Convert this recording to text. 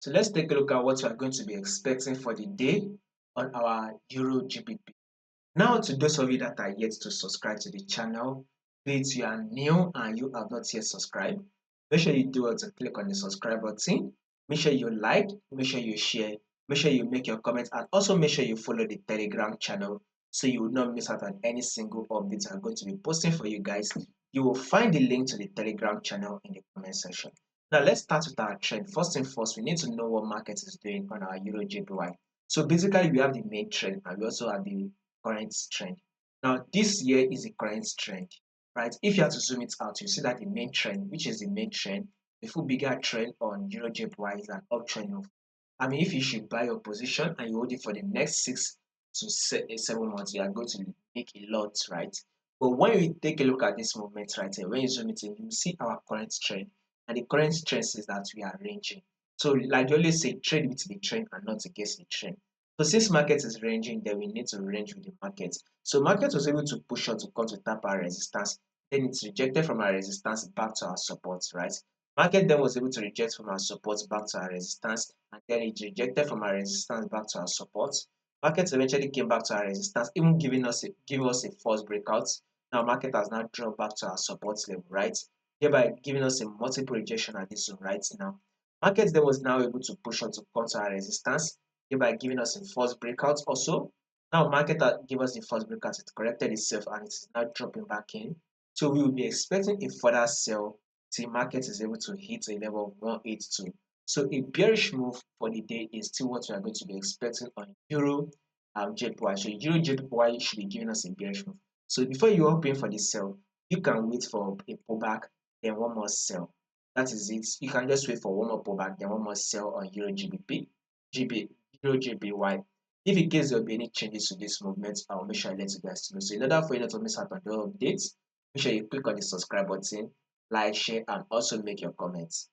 So let's take a look at what we are going to be expecting for the day on our EURJPY. Now, to those of you that are yet to subscribe to the channel, please you are new and you have not yet subscribed, make sure you do it to click on the subscribe button. Make sure you like, make sure you share, make sure you make your comments, and also make sure you follow the Telegram channel so you will not miss out on any single updates I'm going to be posting for you guys. You will find the link to the Telegram channel in the comment section. Now, let's start with our trend. First and first, we need to know what market is doing on our EURJPY. So basically, we have the main trend and we also have the current trend. Now, this year is the current trend, right? If you have to zoom it out, you see that the main trend, which is the main trend, the full bigger trend on EURJPY is an uptrend move. I mean, if you should buy your position and you hold it for the next 6 to 7 months, you are going to make a lot, right? But when you take a look at this movement right here, when you zoom it in, you see our current trend, and the current trend says that we are ranging. So, like you always say, trade with the trend and not against the trend. So since market is ranging, then we need to range with the market. So market was able to push on to come to tap our resistance. Then it's rejected from our resistance back to our support, right? Market then was able to reject from our support back to our resistance, and then it rejected from our resistance back to our support. Market eventually came back to our resistance, even giving us a false breakout. Now market has now dropped back to our support level, right? Thereby giving us a multiple rejection at this zone right now. Market then was now able to push on to come to our resistance, thereby giving us a false breakout also. Now market gave us the false breakout, it corrected itself and it's now dropping back in. So we will be expecting a further sell till market is able to hit a level of 182. So a bearish move for the day is still what we are going to be expecting on Euro JPY. So Euro JPY should be giving us a bearish move. So before you open for the sell, you can wait for a pullback, then one more sell. That is it. You can just wait for one more pullback, then one more sell on EURJPY. If in case there will be any changes to this movement, I'll make sure I let you guys know. So in order for you not to miss out on the updates, make sure you click on the subscribe button, like, share, and also make your comments.